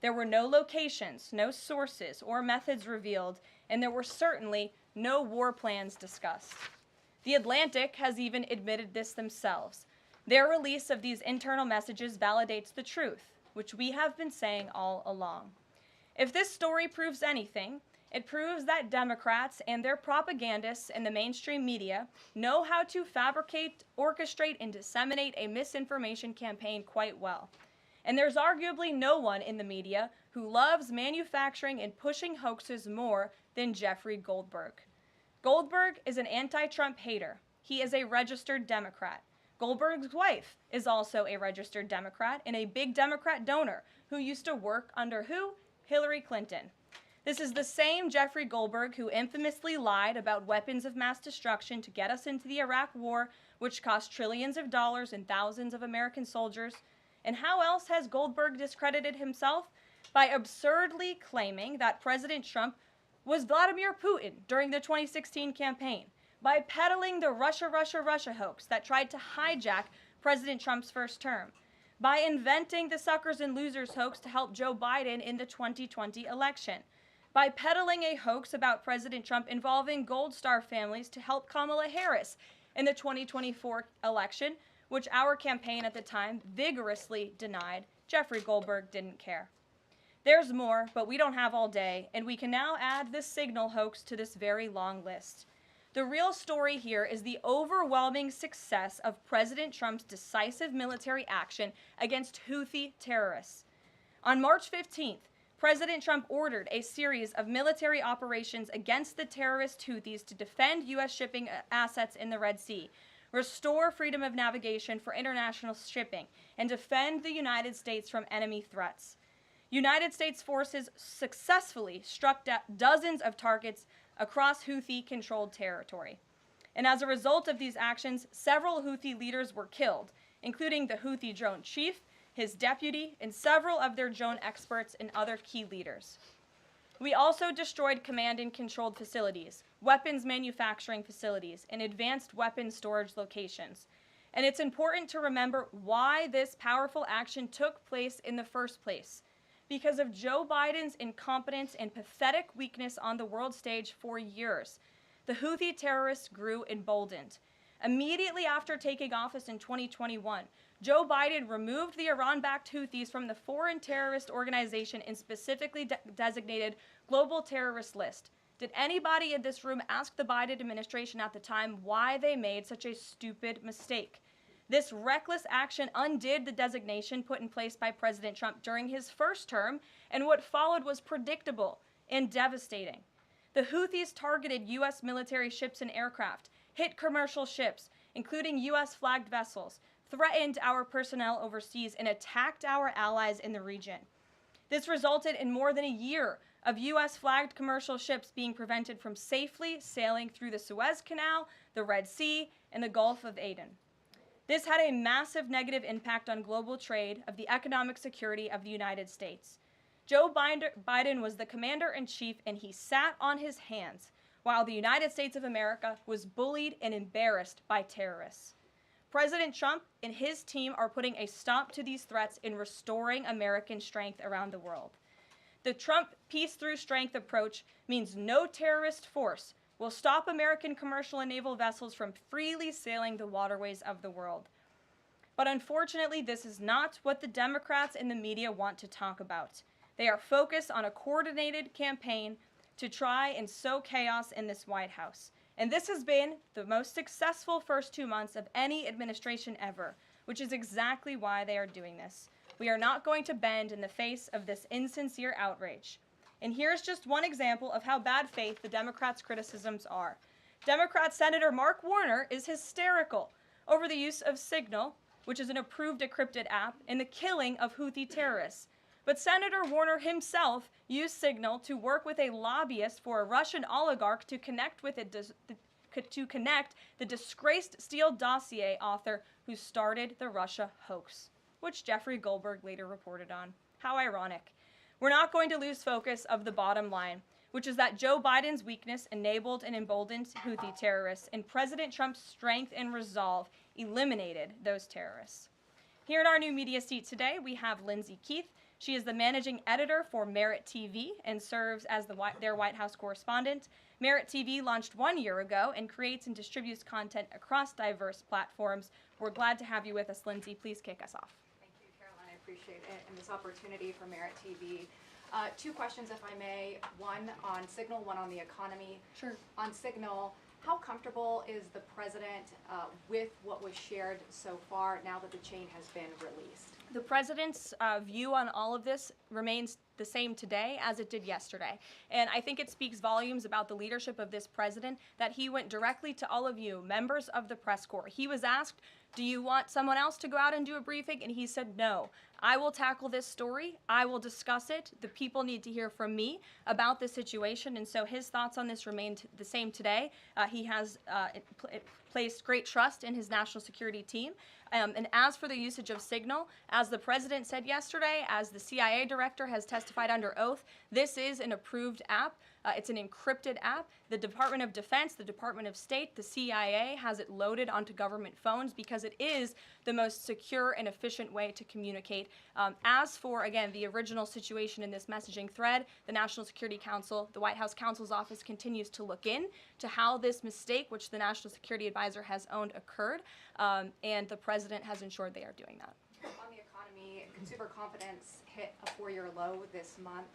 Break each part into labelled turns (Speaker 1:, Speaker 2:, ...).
Speaker 1: There were no locations, no sources or methods revealed, and there were certainly no war plans discussed. The Atlantic has even admitted this themselves. Their release of these internal messages validates the truth, which we have been saying all along. If this story proves anything, it proves that Democrats and their propagandists in the mainstream media know how to fabricate, orchestrate, and disseminate a misinformation campaign quite well. And there's arguably no one in the media who loves manufacturing and pushing hoaxes more than Jeffrey Goldberg. Goldberg is an anti-Trump hater. He is a registered Democrat. Goldberg's wife is also a registered Democrat and a big Democrat donor who used to work under who? Hillary Clinton. This is the same Jeffrey Goldberg who infamously lied about weapons of mass destruction to get us into the Iraq War, which cost trillions of dollars and thousands of American soldiers. And how else has Goldberg discredited himself? By absurdly claiming that President Trump was Vladimir Putin during the 2016 campaign, by peddling the Russia, Russia, Russia hoax that tried to hijack President Trump's first term, by inventing the suckers and losers hoax to help Joe Biden in the 2020 election, by peddling a hoax about President Trump involving Gold Star families to help Kamala Harris in the 2024 election, which our campaign at the time vigorously denied. Jeffrey Goldberg didn't care. There's more, but we don't have all day, and we can now add this signal hoax to this very long list. The real story here is the overwhelming success of President Trump's decisive military action against Houthi terrorists. On March 15th, President Trump ordered a series of military operations against the terrorist Houthis to defend U.S. shipping assets in the Red Sea, restore freedom of navigation for international shipping, and defend the United States from enemy threats. United States forces successfully struck dozens of targets across Houthi-controlled territory. And as a result of these actions, several Houthi leaders were killed, including the Houthi drone chief, his deputy, and several of their drone experts and other key leaders. We also destroyed command and controlled facilities, weapons manufacturing facilities, and advanced weapons storage locations. And it's important to remember why this powerful action took place in the first place. Because of Joe Biden's incompetence and pathetic weakness on the world stage for years, the Houthi terrorists grew emboldened. Immediately after taking office in 2021, Joe Biden removed the Iran-backed Houthis from the foreign terrorist organization and specifically designated global terrorist list. Did anybody in this room ask the Biden administration at the time why they made such a stupid mistake? This reckless action undid the designation put in place by President Trump during his first term, and what followed was predictable and devastating. The Houthis targeted U.S. military ships and aircraft, hit commercial ships, including U.S.-flagged vessels, threatened our personnel overseas, and attacked our allies in the region. This resulted in more than a year of U.S.-flagged commercial ships being prevented from safely sailing through the Suez Canal, the Red Sea, and the Gulf of Aden. This had a massive negative impact on global trade of the economic security of the United States. Joe Biden was the commander-in-chief, and he sat on his hands while the United States of America was bullied and embarrassed by terrorists. President Trump and his team are putting a stop to these threats and restoring American strength around the world. The Trump peace through strength approach means no terrorist force will stop American commercial and naval vessels from freely sailing the waterways of the world. But unfortunately, this is not what the Democrats and the media want to talk about. They are focused on a coordinated campaign to try and sow chaos in this White House. And this has been the most successful first 2 months of any administration ever, which is exactly why they are doing this. We are not going to bend in the face of this insincere outrage. And here's just one example of how bad faith the Democrats' criticisms are. Democrat Senator Mark Warner is hysterical over the use of Signal, which is an approved decrypted app, in the killing of Houthi terrorists. But Senator Warner himself used Signal to work with a lobbyist for a Russian oligarch to connect the disgraced Steele dossier author who started the Russia hoax, which Jeffrey Goldberg later reported on. How ironic. We're not going to lose focus of the bottom line, which is that Joe Biden's weakness enabled and emboldened Houthi terrorists, and President Trump's strength and resolve eliminated those terrorists. Here in our new media seat today, we have Lindsay Keith, She is the managing editor for Merit TV and serves as their White House correspondent. Merit TV launched 1 year ago and creates and distributes content across diverse platforms. We're glad to have you with us, Lindsay. Please kick us off.
Speaker 2: Thank you, Karoline. I appreciate it and this opportunity for Merit TV. Two questions, if I may. One on Signal, one on the economy.
Speaker 1: Sure.
Speaker 2: On Signal, how comfortable is the president with what was shared so far now that the chain has been released?
Speaker 1: The president's view on all of this remains the same today as it did yesterday. And I think it speaks volumes about the leadership of this president that he went directly to all of you, members of the press corps. He was asked, do you want someone else to go out and do a briefing? And he said, no, I will tackle this story. I will discuss it. The people need to hear from me about the situation. And so his thoughts on this remain the same today. He has placed great trust in his national security team. And as for the usage of Signal, as the president said yesterday, as the CIA director has testified under oath, this is an approved app. It's an encrypted app. The Department of Defense, the Department of State, the CIA has it loaded onto government phones because it is the most secure and efficient way to communicate. As for, again, the original situation in this messaging thread, the National Security Council, the White House counsel's office continues to look in to how this mistake, which the National Security Advisor has owned, occurred, and the president has ensured they are doing that.
Speaker 2: On the economy, consumer confidence hit a 4-year low this month.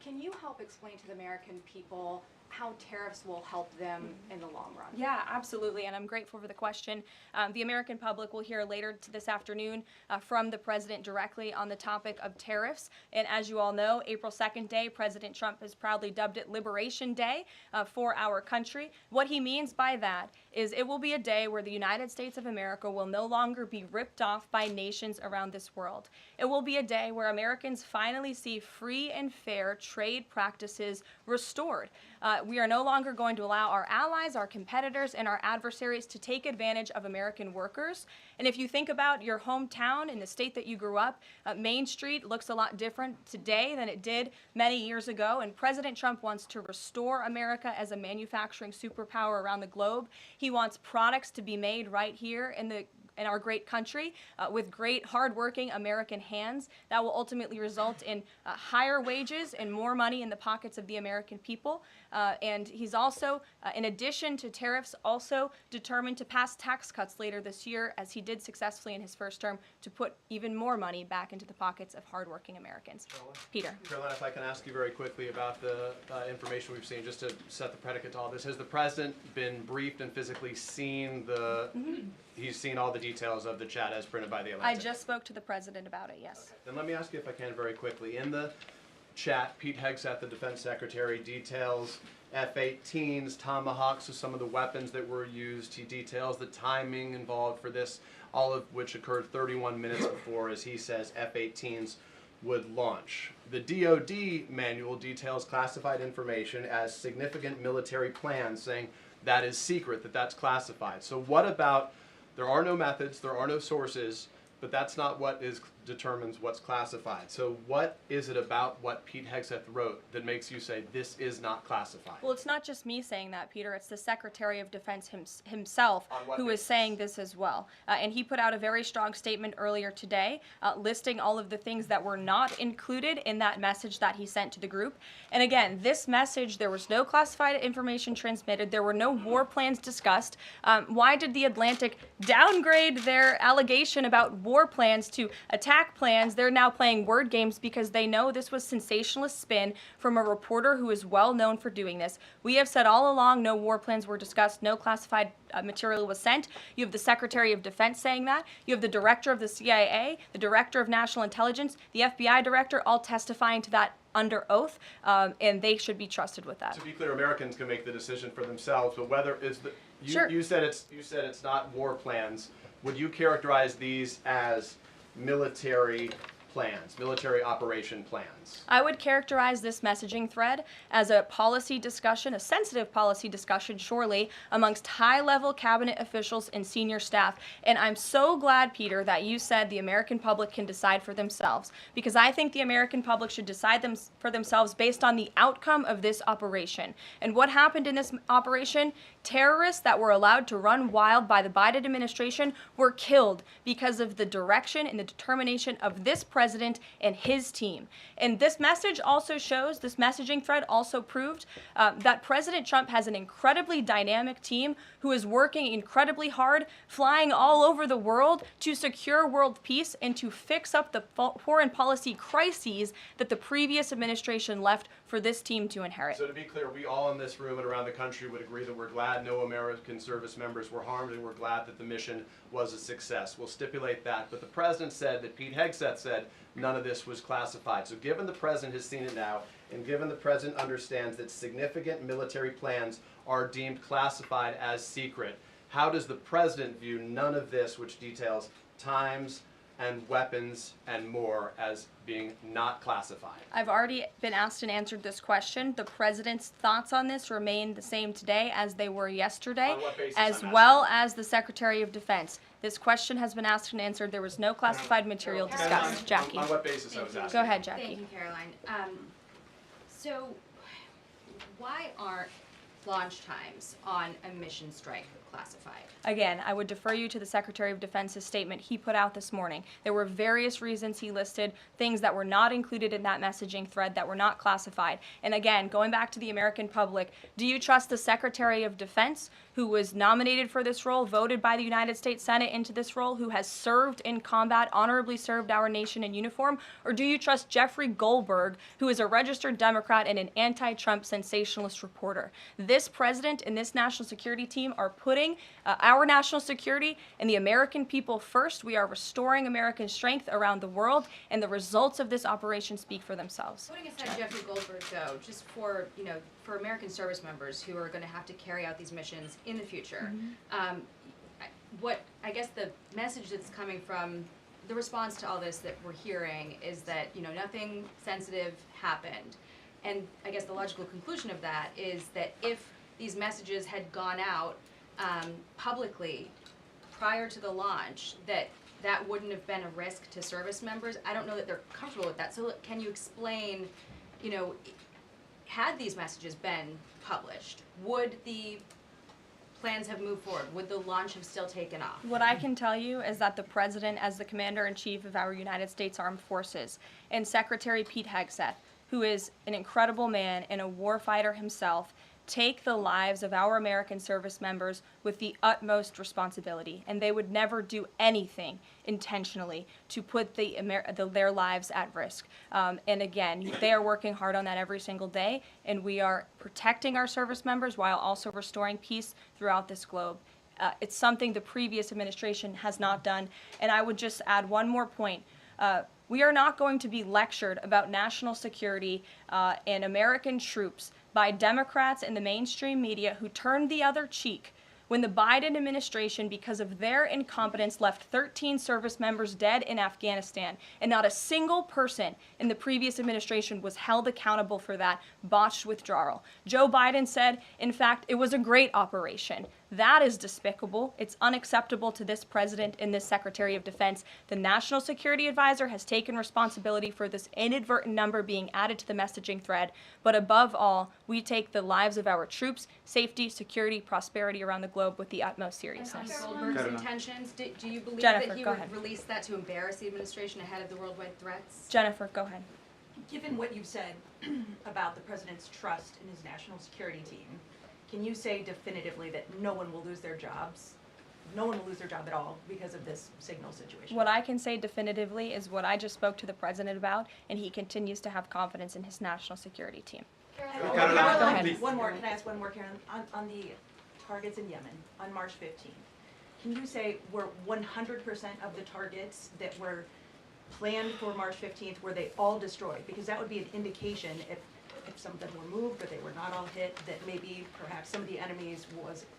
Speaker 2: Can you help explain to the American people how tariffs will help them in the long run?
Speaker 1: Yeah, absolutely, and I'm grateful for the question. The American public will hear later this afternoon from the president directly on the topic of tariffs. And as you all know, April 2nd day, President Trump has proudly dubbed it Liberation Day for our country. What he means by that is it will be a day where the United States of America will no longer be ripped off by nations around this world. It will be a day where Americans finally see free and fair trade practices restored. We are no longer going to allow our allies, our competitors, and our adversaries to take advantage of American workers. And if you think about your hometown in the state that you grew up, Main Street looks a lot different today than it did many years ago. And President Trump wants to restore America as a manufacturing superpower around the globe. He wants products to be made right here in our great country with great hardworking American hands that will ultimately result in higher wages and more money in the pockets of the American people. And he's also, in addition to tariffs, also determined to pass tax cuts later this year, as he did successfully in his first term, to put even more money back into the pockets of hardworking Americans. Peter.
Speaker 3: Karoline, if I can ask you very quickly about the information we've seen, just to set the predicate to all this. Has the president been briefed and physically seen he's seen all the details of the chat as printed by the Atlantic?
Speaker 1: I just spoke to the president about it, yes.
Speaker 3: Okay. Then let me ask you, if I can, very quickly. In the chat, Pete Hegseth, the defense secretary, details F-18s, Tomahawks, so some of the weapons that were used. He details the timing involved for this, all of which occurred 31 minutes before, as he says, F-18s would launch. The DoD manual details classified information as significant military plans, saying that is secret, that's classified. So what about, there are no methods, there are no sources, but that's not what determines what's classified. So what is it about what Pete Hegseth wrote that makes you say this is not classified?
Speaker 1: Well, it's not just me saying that, Peter. It's the Secretary of Defense himself who is saying this as well. And he put out a very strong statement earlier today listing all of the things that were not included in that message that he sent to the group. And again, this message, there was no classified information transmitted. There were no war plans discussed. Why did the Atlantic downgrade their allegation about war plans to attack plans? They're now playing word games because they know this was sensationalist spin from a reporter who is well known for doing this. We have said all along no war plans were discussed, no classified material was sent. You have the Secretary of Defense saying that. You have the director of the CIA, the director of National Intelligence, the FBI director, all testifying to that under oath, and they should be trusted with that.
Speaker 3: To be clear, Americans can make the decision for themselves, but whether is the
Speaker 1: Sure.
Speaker 3: you said it's not war plans. Would you characterize these as military plans, military operation plans?
Speaker 1: I would characterize this messaging thread as a policy discussion, a sensitive policy discussion, surely, amongst high-level cabinet officials and senior staff. And I'm so glad, Peter, that you said the American public can decide for themselves, because I think the American public should decide for themselves based on the outcome of this operation. And what happened in this operation? Terrorists that were allowed to run wild by the Biden administration were killed because of the direction and the determination of this president president and his team. And this message also shows, this messaging thread also proved that President Trump has an incredibly dynamic team who is working incredibly hard, flying all over the world to secure world peace and to fix up the foreign policy crises that the previous administration left for this team to inherit.
Speaker 3: So to be clear, we all in this room and around the country would agree that we're glad no American service members were harmed, and we're glad that the mission was a success. We'll stipulate that. But the president said that Pete Hegseth said none of this was classified. So given the president has seen it now, and given the president understands that significant military plans are deemed classified as secret, how does the president view none of this, which details times and weapons and more, as being not classified?
Speaker 1: I've already been asked and answered this question. The president's thoughts on this remain the same today as they were yesterday,
Speaker 3: On what basis,
Speaker 1: as
Speaker 3: I'm
Speaker 1: well as the Secretary of Defense. This question has been asked and answered. There was no classified material discussed. Jackie.
Speaker 3: On what basis I was asking?
Speaker 1: Go ahead, Jackie.
Speaker 4: Thank you, Caroline. So why aren't launch times on a mission strike classified?
Speaker 1: Again, I would defer you to the Secretary of Defense's statement he put out this morning. There were various reasons he listed, things that were not included in that messaging thread that were not classified. And again, going back to the American public, do you trust the Secretary of Defense, who was nominated for this role, voted by the United States Senate into this role, who has served in combat, honorably served our nation in uniform? Or do you trust Jeffrey Goldberg, who is a registered Democrat and an anti-Trump sensationalist reporter? This president and this national security team are putting our national security and the American people first. We are restoring American strength around the world, and the results of this operation speak for themselves.
Speaker 4: Putting aside Jeffrey Goldberg, though, just for, for American service members who are going to have to carry out these missions in the future, what I guess the message that's coming from the response to all this that we're hearing is that, nothing sensitive happened. And I guess the logical conclusion of that is that if these messages had gone out publicly prior to the launch, that wouldn't have been a risk to service members. I don't know that they're comfortable with that. So can you explain, had these messages been published, would the plans have moved forward? Would the launch have still taken off?
Speaker 1: What I can tell you is that the president, as the commander-in-chief of our United States Armed Forces, and Secretary Pete Hegseth, who is an incredible man and a warfighter himself, take the lives of our American service members with the utmost responsibility, and they would never do anything intentionally to put their lives at risk. And again, they are working hard on that every single day, and we are protecting our service members while also restoring peace throughout this globe. It's something the previous administration has not done. And I would just add one more point. We are not going to be lectured about national security and American troops by Democrats in the mainstream media who turned the other cheek when the Biden administration, because of their incompetence, left 13 service members dead in Afghanistan, and not a single person in the previous administration was held accountable for that botched withdrawal. Joe Biden said, in fact, it was a great operation. That is despicable. It's unacceptable to this president and this Secretary of Defense. The National Security Advisor has taken responsibility for this inadvertent number being added to the messaging thread. But above all, we take the lives of our troops, safety, security, prosperity around the globe with the utmost seriousness.
Speaker 4: Goldberg's intentions, do you believe
Speaker 1: Jennifer,
Speaker 4: that he
Speaker 1: go
Speaker 4: would
Speaker 1: ahead.
Speaker 4: release that to embarrass the administration ahead of the worldwide threats?
Speaker 1: Jennifer, go ahead.
Speaker 5: Given what you've said about the president's trust in his national security team, can you say definitively that no one will lose their jobs? No one will lose their job at all because of this signal situation?
Speaker 1: What I can say definitively is what I just spoke to the president about, and he continues to have confidence in his national security team.
Speaker 5: Caroline, one more. Can I ask one more, Karen? On the targets in Yemen on March 15th, can you say were 100% of the targets that were planned for March 15th, were they all destroyed? Because that would be an indication if some of them were moved or they were not all hit, that maybe perhaps some of the enemies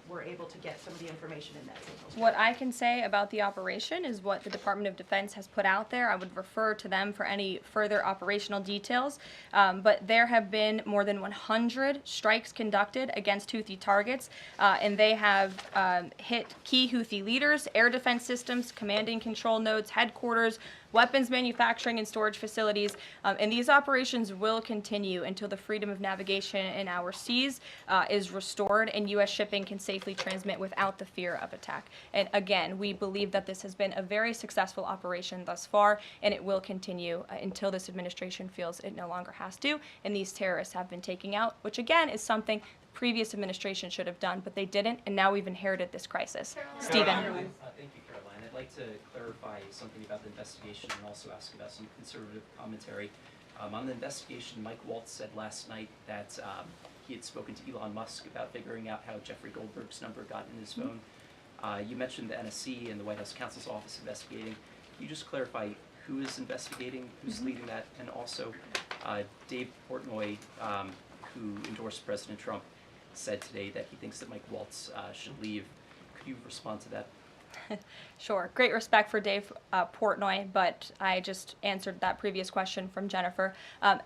Speaker 5: were able to get some of the information in that signal.
Speaker 1: What I can say about the operation is what the Department of Defense has put out there. I would refer to them for any further operational details. But there have been more than 100 strikes conducted against Houthi targets, and they have hit key Houthi leaders, air defense systems, command and control nodes, headquarters, weapons manufacturing and storage facilities, and these operations will continue until the freedom of navigation in our seas is restored and U.S. shipping can safely transmit without the fear of attack. And again, we believe that this has been a very successful operation thus far, and it will continue until this administration feels it no longer has to, and these terrorists have been taken out, which again is something the previous administration should have done, but they didn't, and now we've inherited this crisis. Stephen.
Speaker 6: Thank you, Karoline. I'd like to clarify something about the investigation and also ask about some conservative commentary. On the investigation, Mike Waltz said last night that he had spoken to Elon Musk about figuring out how Jeffrey Goldberg's number got in his phone. You mentioned the NSC and the White House counsel's office investigating. Can you just clarify who is investigating, who's leading that, and also Dave Portnoy, who endorsed President Trump, said today that he thinks that Mike Waltz should leave. Could you respond to that?
Speaker 1: Sure. Great respect for Dave Portnoy, but I just answered that previous question from Jennifer.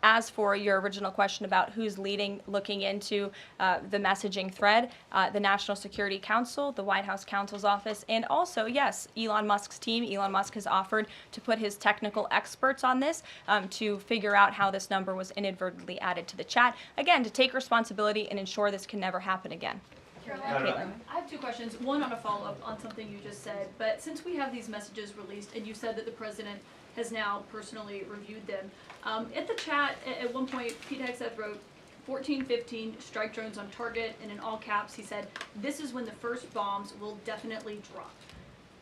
Speaker 1: As for your original question about who's looking into the messaging thread, the National Security Council, the White House counsel's office, and also, yes, Elon Musk's team. Elon Musk has offered to put his technical experts on this to figure out how this number was inadvertently added to the chat. Again, to take responsibility and ensure this can never happen again.
Speaker 7: Karoline, I have two questions. One on a follow-up on something you just said. But since we have these messages released, and you said that the president has now personally reviewed them, at the chat at one point, Pete Hegseth wrote 14-15 strike drones on target, and in all caps he said, "This is when the first bombs will definitely drop."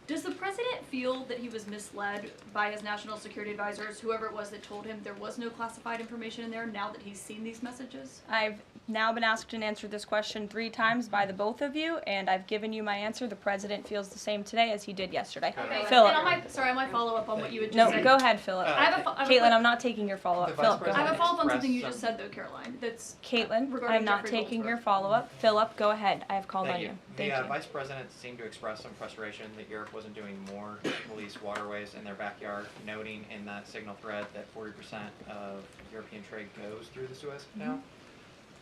Speaker 7: Does the president feel that he was misled by his national security advisors, whoever it was that told him there was no classified information in there, now that he's seen these messages?
Speaker 1: I've now been asked and answered this question 3 times by the both of you, and I've given you my answer. The president feels the same today as he did yesterday.
Speaker 7: Okay.
Speaker 1: Philip.
Speaker 7: And on my follow-up on what you had just
Speaker 1: No,
Speaker 7: said.
Speaker 1: go ahead, Philip.
Speaker 7: Caitlin,
Speaker 1: I'm not taking your follow-up. Philip, go
Speaker 7: I have
Speaker 1: ahead.
Speaker 7: a follow-up on something you just said, though, Karoline. That's
Speaker 1: Caitlin,
Speaker 7: regarding
Speaker 1: I'm not
Speaker 7: Jeffrey
Speaker 1: taking
Speaker 7: Goldberg.
Speaker 1: your follow-up. Philip, go ahead. I have called on you.
Speaker 8: The
Speaker 1: Thank you.
Speaker 8: Vice President seemed to express some frustration that Europe wasn't doing more to police waterways in their backyard, noting in that signal thread that 40% of European trade goes through the Suez Canal.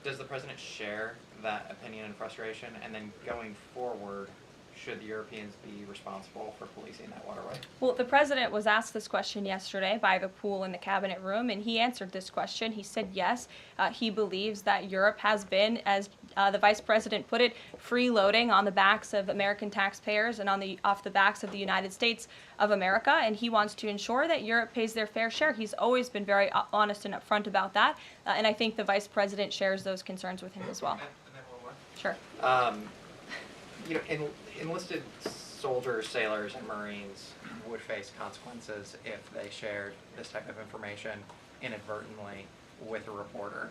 Speaker 8: Does the President share that opinion and frustration? And then going forward, should the Europeans be responsible for policing that waterway?
Speaker 1: Well, the president was asked this question yesterday by the pool in the cabinet room, and he answered this question. He said yes, he believes that Europe has been, as the vice president put it, freeloading on the backs of American taxpayers and off the backs of the United States of America, and he wants to ensure that Europe pays their fair share. He's always been very honest and upfront about that, and I think the vice president shares those concerns with him as well.
Speaker 8: And then one more.
Speaker 1: Sure.
Speaker 8: Enlisted soldiers, sailors, and Marines would face consequences if they shared this type of information inadvertently with a reporter.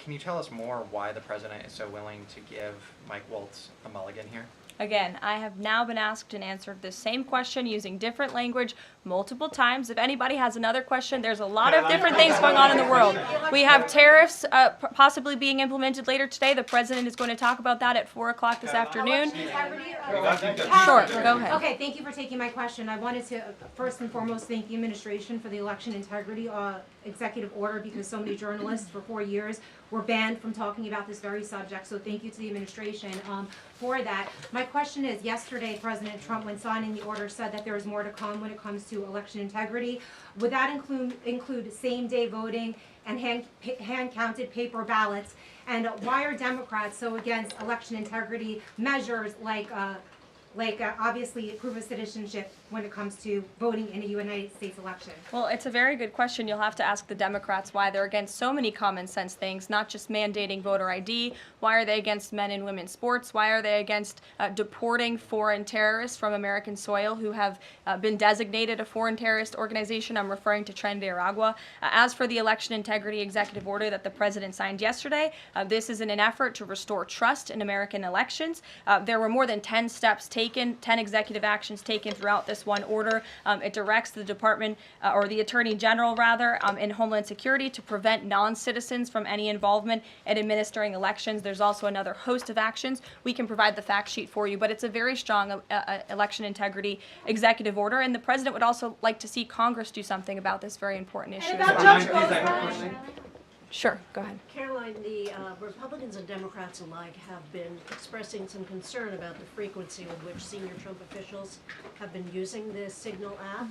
Speaker 8: Can you tell us more why the President is so willing to give Mike Waltz a mulligan here?
Speaker 1: Again, I have now been asked and answered this same question using different language multiple times. If anybody has another question, there's a lot of different things going on in the world. We have tariffs possibly being implemented later today. The president is going to talk about that at 4 o'clock this afternoon. Sure, go ahead.
Speaker 9: Okay, thank you for taking my question. I wanted to first and foremost thank the administration for the election integrity executive order, because so many journalists for 4 years were banned from talking about this very subject. So thank you to the administration for that. My question is, yesterday President Trump, when signing the order, said that there is more to come when it comes to election integrity. Would that include same-day voting and hand-counted paper ballots? And why are Democrats so against election integrity measures like obviously proof of citizenship when it comes to voting in a United States election?
Speaker 1: Well, it's a very good question. You'll have to ask the Democrats why they're against so many common sense things, not just mandating voter ID. Why are they against men and women's sports? Why are they against deporting foreign terrorists from American soil who have been designated a foreign terrorist organization? I'm referring to Tren de Aragua. As for the election integrity executive order that the president signed yesterday, this is in an effort to restore trust in American elections. There were more than 10 steps taken, 10 executive actions taken throughout this one order. It directs the department, or the Attorney General rather, in Homeland Security to prevent non-citizens from any involvement in administering elections. There's also another host of actions. We can provide the fact sheet for you, but it's a very strong election integrity executive order, and the president would also like to see Congress do something about this very important issue.
Speaker 9: And about Judge Goldberg.
Speaker 1: Sure, go ahead.
Speaker 10: Karoline, the Republicans and Democrats alike have been expressing some concern about the frequency with which senior Trump officials have been using the Signal app.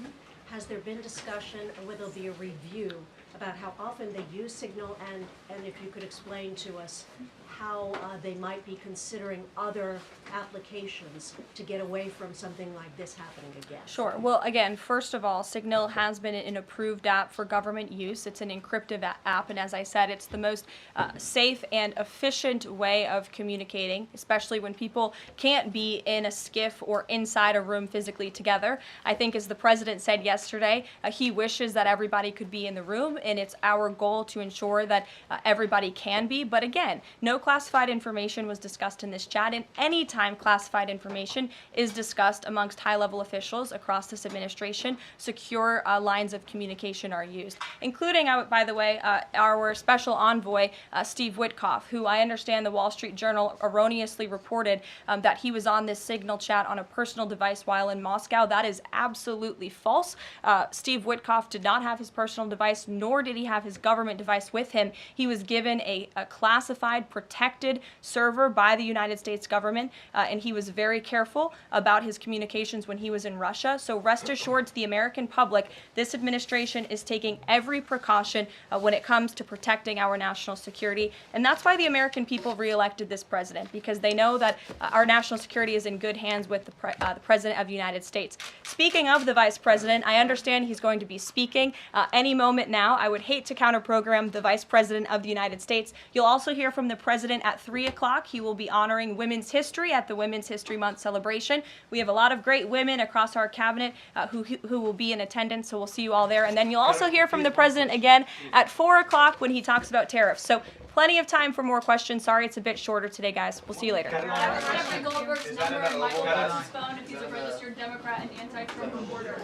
Speaker 10: has there been discussion, or will there be a review about how often they use Signal, and if you could explain to us how they might be considering other applications to get away from something like this happening again?
Speaker 1: Sure. Well, again, first of all, Signal has been an approved app for government use. It's an encrypted app, and as I said, it's the most safe and efficient way of communicating, especially when people can't be in a skiff or inside a room physically together. I think, as the president said yesterday, he wishes that everybody could be in the room, and it's our goal to ensure that everybody can be. But again, no classified information was discussed in this chat, and any time classified information is discussed amongst high-level officials across this administration, secure lines of communication are used, including, by the way, our special envoy, Steve Witkoff, who I understand the Wall Street Journal erroneously reported that he was on this Signal chat on a personal device while in Moscow. That is absolutely false. Steve Witkoff did not have his personal device, nor did he have his government device with him. He was given a classified, protected server by the United States government, and he was very careful about his communications when he was in Russia. So rest assured to the American public, this administration is taking every precaution when it comes to protecting our national security. And that's why the American people reelected this president, because they know that our national security is in good hands with the President of the United States. Speaking of the Vice President, I understand he's going to be speaking any moment now. I would hate to counter-program the Vice President of the United States. You'll also hear from the President at 3 o'clock. He will be honoring women's history at the Women's History Month celebration. We have a lot of great women across our cabinet who will be in attendance, so we'll see you all there. And then you'll also hear from the President again at 4 o'clock when he talks about tariffs. So plenty of time for more questions. Sorry it's a bit shorter today, guys. We'll see you later.
Speaker 7: Secretary Goldberg's number and Michael Waltz's phone if he's a registered Democrat and anti-Trump reporter.